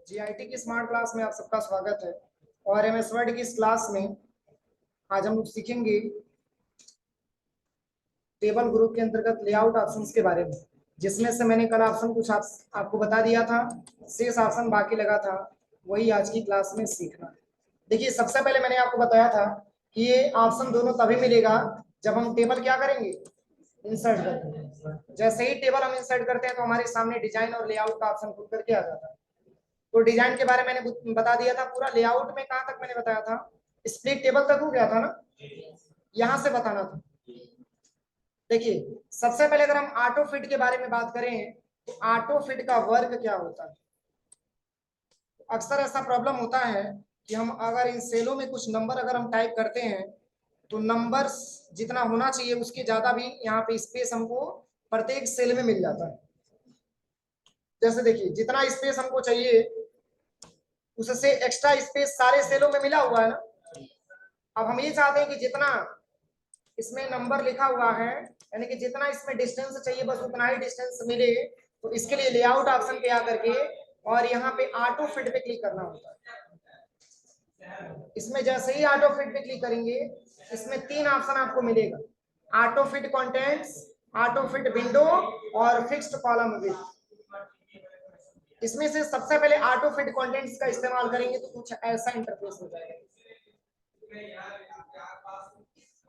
GIT की smart class में आप सबका स्वागत है। और एमएस वर्ड की इस क्लास में आज हम लोग सीखेंगे टेबल ग्रुप के अंतर्गत लेआउट ऑप्शंस के बारे में, जिसमें से मैंने कल ऑप्शन कुछ आपको बता दिया था, शेष ऑप्शन बाकी लगा था, वही आज की क्लास में सीखना है। देखिए, सबसे पहले मैंने आपको बताया था कि ये ऑप्शन दोनों तभी मिलेगा जब हम टेबल क्या करेंगे, इंसर्ट करेंगे। जैसे ही टेबल हम इंसर्ट करते हैं तो हमारे सामने डिजाइन और लेआउट का ऑप्शन खुल करके आ जाता है। तो डिजाइन के बारे में मैंने बता दिया था पूरा। लेआउट में कहां तक मैंने बताया था, स्प्लिट टेबल तक हो गया था ना, यहां से बताना था। देखिए, सबसे पहले अगर हम ऑटो फिट के बारे में बात करें तो ऑटो फिट का वर्क क्या होता है। अक्सर ऐसा प्रॉब्लम होता है कि हम अगर इन सेलों में कुछ नंबर अगर हम टाइप करते हैं तो नंबर जितना होना चाहिए उसके ज्यादा भी यहाँ पे स्पेस हमको प्रत्येक सेल में मिल जाता है। जैसे देखिए, जितना स्पेस हमको चाहिए उससे एक्स्ट्रा स्पेस सारे सेलों में मिला हुआ है ना। अब हम ये चाहते हैं कि जितना इसमें नंबर लिखा हुआ है, यानी कि जितना इसमें डिस्टेंस चाहिए बस उतना ही डिस्टेंस मिले, तो इसके लिए लेआउट ऑप्शन पे आकर के और यहाँ पे ऑटो फिट पे क्लिक करना होता है। इसमें जैसे ही ऑटो फिट पे क्लिक करेंगे, इसमें तीन ऑप्शन आपको मिलेगा, auto fit contents, auto fit window और फिक्स्ड कॉलम विड्थ। इसमें से सबसे पहले ऑटो फिट कंटेंट्स का इस्तेमाल करेंगे तो कुछ ऐसा इंटरफेस हो जाएगा।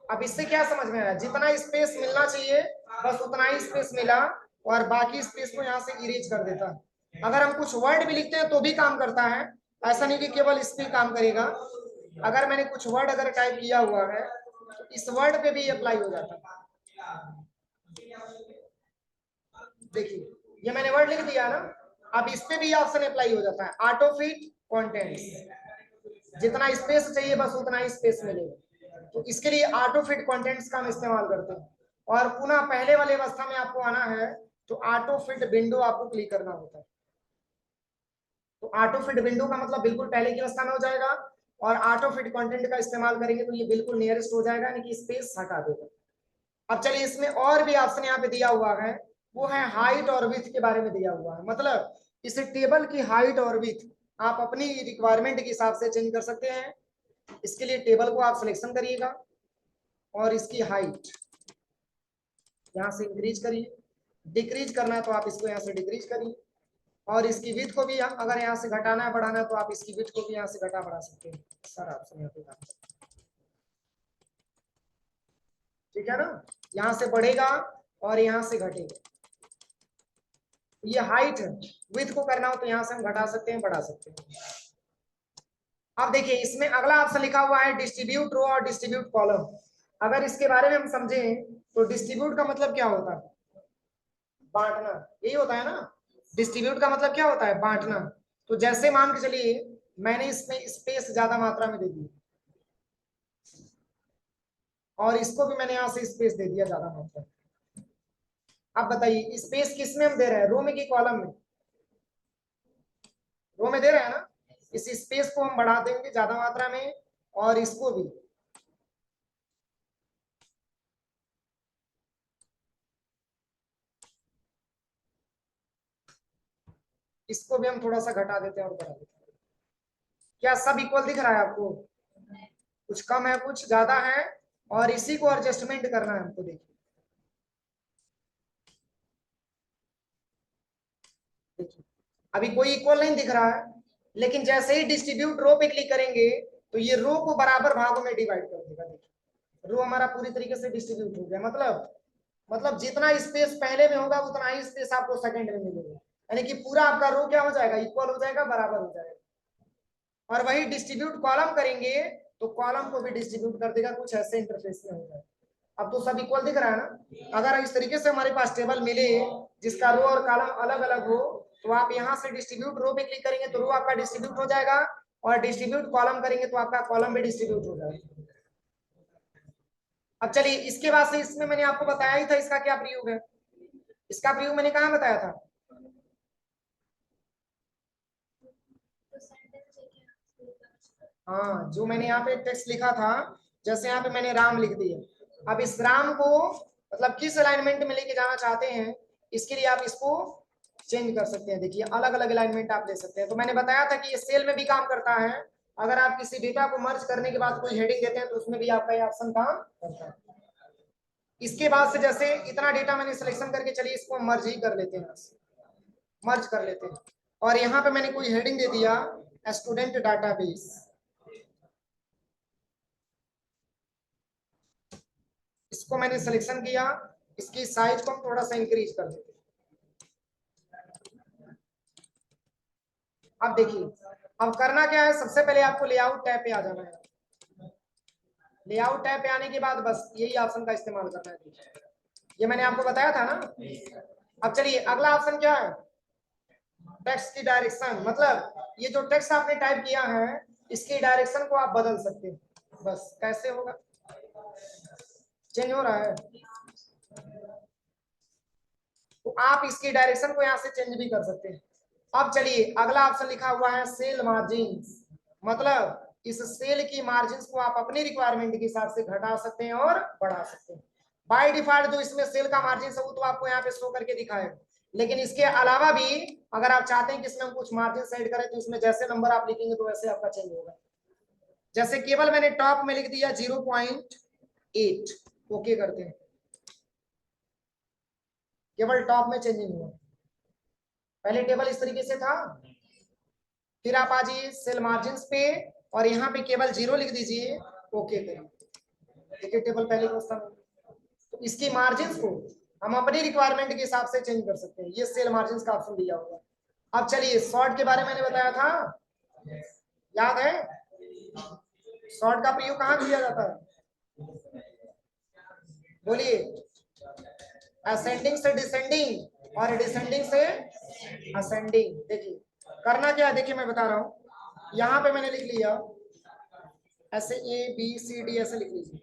अब इससे क्या समझ में आया, जितना स्पेस मिलना चाहिए बस उतना ही स्पेस मिला और बाकी स्पेस को यहाँ से इरेज कर देता है। अगर हम कुछ वर्ड भी लिखते हैं तो भी काम करता है, ऐसा नहीं कि केवल इस पे काम करेगा। अगर मैंने कुछ वर्ड अगर टाइप किया हुआ है तो इस वर्ड पे भी अप्लाई हो जाता है। देखिए, ये मैंने वर्ड लिख दिया ना, अब इस पे भी ऑप्शन अप्लाई हो जाता है, ऑटो फिट कंटेंट्स। जितना स्पेस चाहिए बस उतना ही स्पेस मिलेगा, तो इसके लिए ऑटो फिट कंटेंट्स का हम इस्तेमाल करते हैं। और पुनः पहले वाली अवस्था में आपको आना है तो ऑटो फिट विंडो आपको क्लिक करना होता है। तो ऑटो फिट विंडो का मतलब बिल्कुल पहले की अवस्था में हो जाएगा, और ऑटो फिट कंटेंट का इस्तेमाल करेंगे तो ये बिल्कुल नियरेस्ट हो जाएगा, यानी कि स्पेस हटा देगा। अब चलिए, इसमें और भी ऑप्शन यहाँ पे दिया हुआ है, वो है हाइट और विड्थ के बारे में दिया हुआ है। मतलब इस टेबल की हाइट और विड्थ आप अपनी रिक्वायरमेंट के हिसाब से चेंज कर सकते हैं। इसके लिए टेबल को आप सिलेक्शन करिएगा और इसकी हाइट यहाँ से इंक्रीज करिए, डिक्रीज करना है तो आप इसको यहाँ से डिक्रीज करिए, और इसकी विड्थ को भी अगर यहाँ से घटाना है बढ़ाना है तो आप इसकी विड्थ को भी यहाँ से घटा बढ़ा सकते हैं। सारा ऑप्शन यहाँ पे, ठीक है ना। यहाँ से बढ़ेगा और यहाँ से घटेगा, ये हाइट है। विड्थ को करना हो तो यहाँ से हम घटा सकते हैं बढ़ा सकते हैं। अब देखिए, इसमें अगला ऑप्शन लिखा हुआ है डिस्ट्रीब्यूट रो और डिस्ट्रीब्यूट कॉलम। अगर इसके बारे में हम समझें तो डिस्ट्रीब्यूट का मतलब क्या होता है, बांटना, यही होता है ना। डिस्ट्रीब्यूट का मतलब क्या होता है, बांटना। तो जैसे मान के चलिए मैंने इसमें स्पेस ज्यादा मात्रा में दे दी और इसको भी मैंने यहाँ से स्पेस दे दिया ज्यादा मात्रा में। अब बताइए स्पेस किस में हम दे रहे हैं, रो में कि कॉलम में? रो में दे रहे हैं ना। इस स्पेस को हम बढ़ा देंगे ज्यादा मात्रा में, और इसको भी, इसको भी हम थोड़ा सा घटा देते हैं और बढ़ा देते हैं। क्या सब इक्वल दिख रहा है आपको? कुछ कम है कुछ ज्यादा है, और इसी को एडजस्टमेंट करना है हमको। देखिए देखिए, अभी कोई इक्वल नहीं दिख रहा है, लेकिन जैसे ही डिस्ट्रीब्यूट रो पे क्लिक करेंगे तो ये रो को बराबर भागों में डिवाइड कर देगा। देखिए, रो हमारा पूरी तरीके से डिस्ट्रीब्यूट हो गया। मतलब जितना स्पेस पहले में होगा उतना ही स्पेस आपको सेकंड में मिलेगा, यानी कि पूरा आपका रो क्या हो जाएगा, इक्वल हो जाएगा, बराबर हो जाएगा। और वही डिस्ट्रीब्यूट कॉलम करेंगे तो कॉलम को भी डिस्ट्रीब्यूट कर देगा, कुछ ऐसे इंटरफेस में हो जाएगा। अब तो सब इक्वल दिख रहा है ना। अगर इस तरीके से हमारे पास टेबल मिले जिसका रो और कॉलम अलग अलग हो, तो आप यहाँ से डिस्ट्रीब्यूट रो पे क्लिक करेंगे तो रो आपका डिस्ट्रीब्यूट हो जाएगा, और डिस्ट्रीब्यूट कॉलम करेंगे तो आपका कॉलम भी डिस्ट्रीब्यूट हो जाएगा। अब चलिए, इसके बाद से इसमें मैंने आपको बताया ही था इसका क्या प्रयोग है। इसका प्रयोग मैंने कहाँ बताया था, हाँ, जो मैंने यहाँ पे टेक्स्ट लिखा था, जैसे यहाँ पे मैंने राम लिख दिया। अब इस राम को मतलब किस अलाइनमेंट में लेके जाना चाहते हैं, इसके लिए आप इसको चेंज कर सकते हैं। देखिए अलग अलग अलाइनमेंट आप ले सकते हैं। तो मैंने बताया था कि ये सेल में भी काम करता है। अगर आप किसी डेटा को मर्ज करने के बाद कोई हेडिंग देते हैं तो उसमें भी आपका ये ऑप्शन काम करता है। इसके बाद से जैसे इतना डेटा मैंने सिलेक्शन करके, चलिए इसको मर्ज ही कर लेते हैं, मर्ज कर लेते हैं। और यहाँ पे मैंने कोई हेडिंग दे दिया स्टूडेंट डाटाबेस। इसको मैंने सिलेक्शन किया, इसकी साइज को हम थोड़ा सा इंक्रीज कर देते हैं। अब देखिए अब करना क्या है, सबसे पहले आपको लेआउट टैब पे आ जाना है। लेआउट टैब पे आने के बाद बस यही ऑप्शन का इस्तेमाल करना है। ये मैंने आपको बताया था ना। अब चलिए अगला ऑप्शन क्या है, टेक्स्ट की डायरेक्शन। मतलब ये जो टेक्स्ट आपने टाइप किया है इसकी डायरेक्शन को आप बदल सकते हैं। बस कैसे होगा, चेंज हो रहा है तो आप इसकी डायरेक्शन को यहाँ से चेंज भी कर सकते हैं। अब चलिए अगला ऑप्शन लिखा हुआ है सेल मार्जिन। मतलब इस सेल की मार्जिन को आप अपनी रिक्वायरमेंट के हिसाब से घटा सकते हैं और बढ़ा सकते हैं। बाय डिफॉल्ट जो इसमें सेल का मार्जिन है वो तो आपको यहाँ पे शो करके दिखाएगा, लेकिन इसके अलावा भी अगर आप चाहते हैं कि इसमें हम कुछ मार्जिन सेट करें तो इसमें जैसे नंबर आप लिखेंगे तो वैसे आपका चेंज होगा। जैसे केवल मैंने टॉप में लिख दिया 0.8, ओके करते हैं, केवल टॉप में चेंजिंग हुआ। पहले टेबल इस तरीके से था, फिर आप आ जाइए सेल मार्जिन पे और यहाँ पे केवल 0 लिख दीजिए, ओके करिए। देखिए टेबल पहले का था। तो इसकी मार्जिन को हम अपनी रिक्वायरमेंट के हिसाब से चेंज कर सकते हैं। ये सेल मार्जिन का ऑप्शन दिया हुआ है। अब चलिए शॉर्ट के बारे में मैंने बताया था, याद है शॉर्ट का प्रयोग कहाँ किया जाता है, बोलिए। असेंडिंग से डिसेंडिंग और डिसेंडिंग से असेंडिंग। देखिए करना क्या है, देखिए मैं बता रहा हूं। यहाँ पे मैंने लिख लिया ऐसे ABCD ऐसे लिख लीजिए।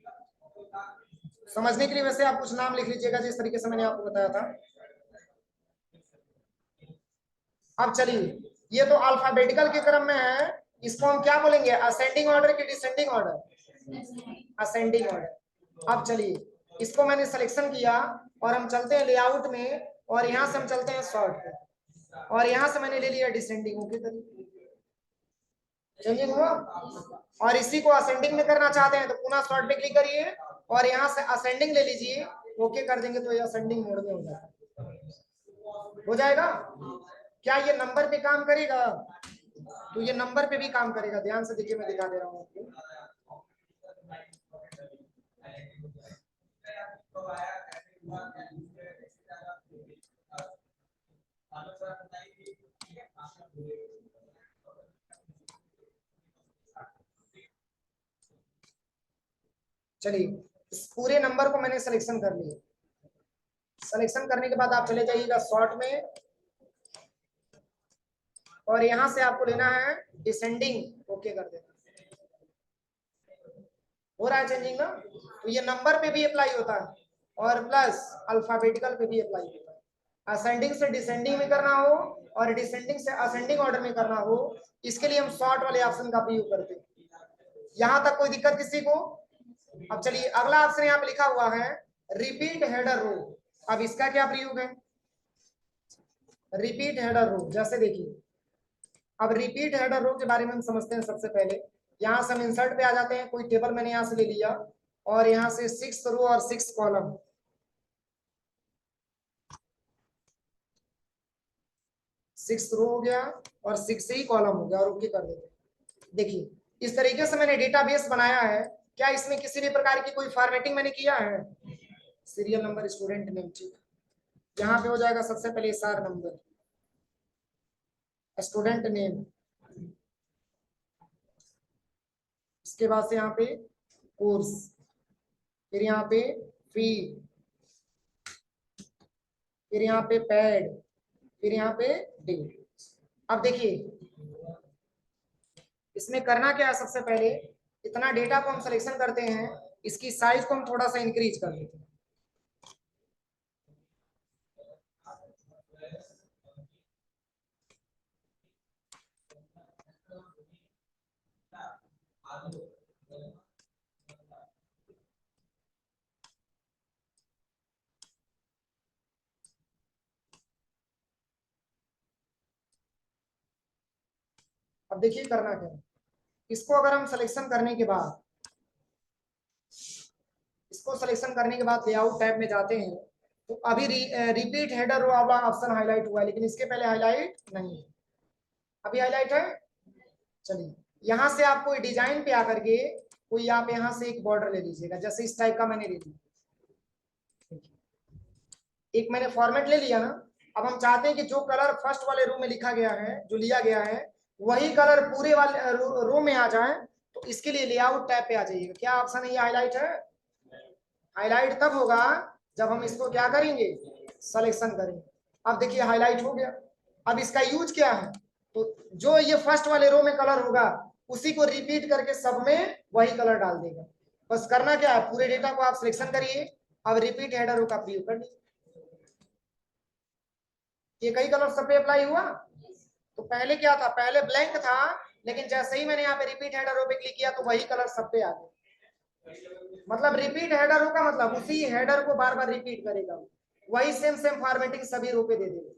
समझने के लिए वैसे आप कुछ नाम लिख लीजिएगा जिस तरीके से मैंने आपको बताया था। अब चलिए ये तो अल्फाबेटिकल के क्रम में है, इसको हम क्या बोलेंगे, असेंडिंग ऑर्डर की डिसेंडिंग ऑर्डर, असेंडिंग ऑर्डर। अब चलिए इसको मैंने सिलेक्शन किया और हम चलते हैं लेआउट में और यहां से हम चलते हैं शॉर्ट पे और यहां से मैंने ले लिया डिसेंडिंग। ओके करिए, चेंजिंग हुआ। और इसी को असेंडिंग में करना चाहते हैं तो पुनः शॉर्ट पे क्लिक करिए और यहां से असेंडिंग ले लीजिए, ओके कर देंगे तो ये असेंडिंग मोड में हो जाएगा। क्या ये नंबर पे काम करेगा, तो ये नंबर पे भी काम करेगा। ध्यान से देखिए मैं दिखा दे रहा हूँ आपको। चलिए इस पूरे नंबर को मैंने सिलेक्शन कर लिया। सिलेक्शन करने के बाद आप चले जाइएगा शॉर्ट में और यहां से आपको लेना है डिसेंडिंग, ओके कर देना। हो रहा है चेंजिंग ना। तो ये नंबर पे भी अप्लाई होता है और प्लस अल्फाबेटिकल पे भी अप्लाई होता है। असेंडिंग से डिसेंडिंग में करना हो और डिसेंडिंग से असेंडिंग ऑर्डर में करना हो, इसके लिए हम शॉर्ट वाले ऑप्शन का प्रयोग करते हैं। यहां तक कोई दिक्कत किसी को। अब चलिए अगला ऑप्शन यहाँ पे लिखा हुआ है रिपीट हेडर रो। अब इसका क्या प्रयोग है, रिपीट हेडर रो। जैसे देखिए अब रिपीट हेडर रो के बारे में हम समझते हैं। सबसे पहले यहाँ से हम इंसर्ट पे आ जाते हैं, कोई टेबल मैंने यहाँ से ले लिया और यहाँ से 6 रो और 6 कॉलम, 6 रो हो गया और 6 ही कॉलम हो गया और ओके कर देते हैं। देखिए इस तरीके से मैंने डेटाबेस बनाया है। क्या इसमें किसी भी प्रकार की कोई फॉर्मेटिंग मैंने किया है, सीरियल नंबर स्टूडेंट नेम, ठीक। यहाँ पे हो जाएगा सबसे पहले SR नंबर, स्टूडेंट नेम, इसके बाद से यहाँ पे कोर्स, फिर यहाँ पे फी, फिर यहाँ पे पैड, फिर यहाँ पे डेट। अब देखिए इसमें करना क्या है, सबसे पहले इतना डेटा को हम सिलेक्शन करते हैं, इसकी साइज को हम थोड़ा सा इंक्रीज कर देते हैं। अब देखिए करना क्या है, इसको अगर हम सिलेक्शन करने के बाद, इसको सिलेक्शन करने के बाद लेआउट टैब में जाते हैं तो अभी रिपीट हेडर रो वाला ऑप्शन हाईलाइट हुआ है, लेकिन इसके पहले हाईलाइट नहीं है। अभी हाईलाइट है। चलिए यहां से आपको डिजाइन पे आकर के कोई आप यहां से एक बॉर्डर ले लीजिएगा, जैसे इस टाइप का मैंने ले लिया, एक मैंने फॉर्मेट ले लिया ना। अब हम चाहते हैं कि जो कलर फर्स्ट वाले रो में लिखा गया है, जो लिया गया है, वही कलर पूरे वाले रो में आ जाए। तो इसके लिए लेआउट टैब पे आ जाइएगा। क्या ऑप्शन है, ये हाईलाइट है। हाईलाइट तब होगा जब हम इसको क्या करेंगे, सिलेक्शन करेंगे। अब देखिए हाईलाइट हो गया। अब इसका यूज क्या है, तो जो ये फर्स्ट वाले रो में कलर होगा उसी को रिपीट करके सब में वही कलर डाल देगा। बस करना क्या है, पूरे डेटा को आप सिलेक्शन करिए। अब रिपीट हेडर रो का प्रयोग कर लीजिए। ये कई कलर सब पे अप्लाई हुआ। तो पहले क्या था, पहले ब्लैंक था, लेकिन जैसे ही मैंने यहाँ पे रिपीट हेडर रो पे क्लिक किया तो वही कलर सब पे आ गया। मतलब रिपीट हेडर रो का मतलब उसी हेडर को बार बार रिपीट करेगा, वही सेम सेम फॉर्मेटिंग सभी रो पे दे देगा।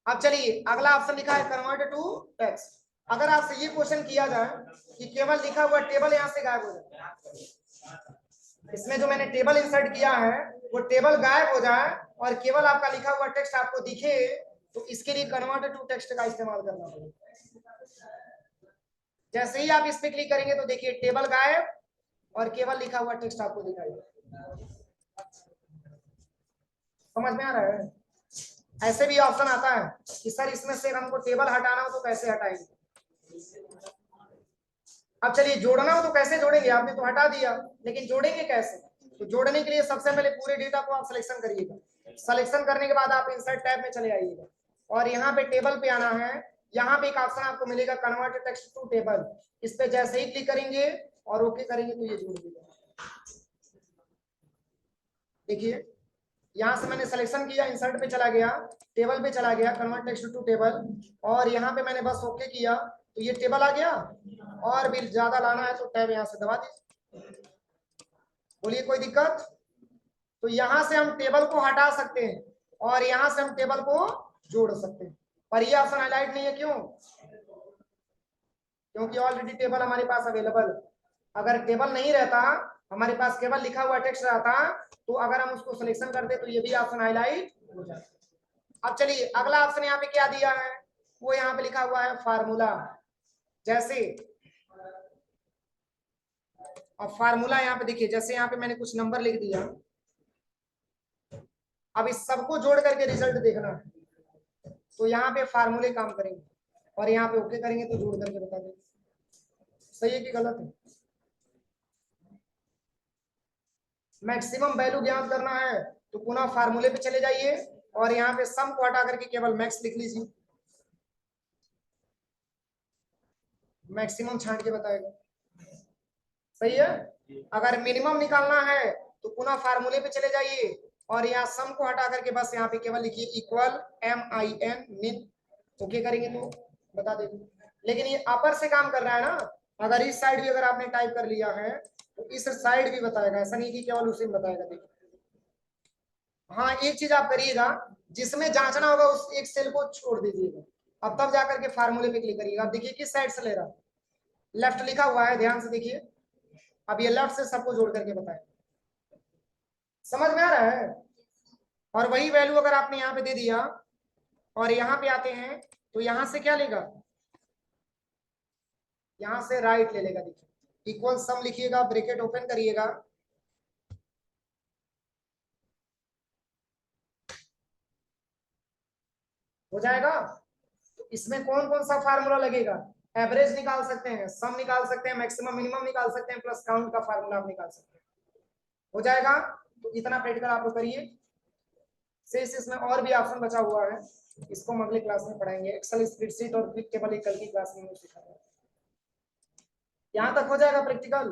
अब चलिए अगला ऑप्शन लिखा है कन्वर्ट टू टेक्स्ट। अगर आपसे ये क्वेश्चन किया जाए कि केवल लिखा हुआ टेबल यहाँ से गायब हो जाए, इसमें जो मैंने टेबल इंसर्ट किया है वो टेबल गायब हो जाए और केवल आपका लिखा हुआ टेक्स्ट आपको दिखे, तो इसके लिए कन्वर्ट टू टेक्स्ट का इस्तेमाल करना पड़ेगा। जैसे ही आप इस पे क्लिक करेंगे तो देखिए टेबल गायब और केवल लिखा हुआ टेक्स्ट आपको दिखाई देगा। समझ में आ रहा है। ऐसे भी ऑप्शन आता है कि सर इसमें से हमको टेबल हटाना हो तो कैसे हटाएंगे। अब चलिए जोड़ना हो तो कैसे जोड़ेंगे, आपने तो हटा दिया, लेकिन जोड़ेंगे कैसे। तो जोड़ने के लिए सबसे पहले पूरे डेटा को आप सिलेक्शन करिएगा। सिलेक्शन करने के बाद आप इंसर्ट टैब में चले आइएगा और यहाँ पे टेबल पे आना है। यहाँ पे एक ऑप्शन आपको मिलेगा कन्वर्ट टेक्स्ट टू टेबल। इस पे जैसे ही क्लिक करेंगे और ओके करेंगे तो ये जुड़ जाएगा। देखिए यहाँ से मैंने सिलेक्शन किया, इंसर्ट पे चला गया, टेबल पे चला गया, कन्वर्ट टेक्स्ट टू टेबल, और यहाँ पे मैंने बस ओके किया तो ये टेबल आ गया। और भी ज्यादा लाना है तो टैब यहाँ से दबा दीजिए। बोलिए कोई दिक्कत। तो यहाँ से हम टेबल को हटा सकते हैं और यहाँ से हम टेबल को जोड़ सकते हैं, पर ये ऑप्शन हाईलाइट नहीं है। क्यों, क्योंकि ऑलरेडी टेबल हमारे पास अवेलेबल। अगर टेबल नहीं रहता, हमारे पास केवल लिखा हुआ टेक्स्ट रहता, तो अगर हम उसको सिलेक्शन करते तो ये भी ऑप्शन हाईलाइट हो जाता। अब चलिए अगला ऑप्शन यहाँ पे क्या दिया है, वो यहाँ पे लिखा हुआ है फार्मूला। जैसे अब फार्मूला यहाँ पे देखिए, जैसे यहाँ पे मैंने कुछ नंबर लिख दिया, अब इस सबको जोड़ करके रिजल्ट देखना है तो यहाँ पे फार्मूले काम करेंगे और यहाँ पे ओके करेंगे तो जोड़ करके बता देंगे सही है कि गलत है। मैक्सिमम वैल्यू ज्ञात करना है तो पुनः फार्मूले पे चले जाइए और यहाँ पे सम को हटा करके केवल मैक्स लिख लीजिए, मैक्सिमम छांट के बताएगा। सही है। अगर मिनिमम निकालना है तो पुनः फार्मूले पे चले जाइए और यहाँ सम को हटा करके बस यहाँ पे केवल लिखिए इक्वल MIN मिन, ओके करेंगे तो बता देंगे। लेकिन ये अपर से काम कर रहा है ना, अगर इस साइड भी अगर आपने टाइप कर लिया है तो इस साइड भी बताएगा, ऐसा नहीं कि केवल उसी में बताएगा। देखिए हाँ एक चीज आप करिएगा, जिसमें जांचना होगा उस एक सेल को छोड़ दीजिएगा, अब तब जाकर के फार्मूले पे क्लिक करिएगा। अब देखिए किस साइड से ले रहा है, लेफ्ट लिखा हुआ है, ध्यान से देखिए। अब ये लेफ्ट से सबको जोड़ करके बताए, समझ में आ रहा है। और वही वैल्यू अगर आपने यहाँ पे दे दिया और यहाँ पे आते हैं तो यहाँ से क्या लेगा, यहाँ से राइट ले लेगा। देखिए इक्वल सम लिखिएगा, ब्रैकेट ओपन करिएगा, हो जाएगा। तो इसमें कौन कौन सा फार्मूला लगेगा, एवरेज निकाल सकते हैं, सम निकाल सकते हैं, मैक्सिमम मिनिमम निकाल सकते हैं, प्लस काउंट का फार्मूला आप निकाल सकते हैं, हो जाएगा। तो इतना प्रैक्टिकल आप लोग करिए। शेष इसमें और भी ऑप्शन बचा हुआ है, इसको हम अगले क्लास में पढ़ाएंगे। एक्सेल स्प्रेडशीट और क्विक टेबल एक कल की क्लास में सिखाएंगे। यहाँ तक हो जाएगा प्रैक्टिकल।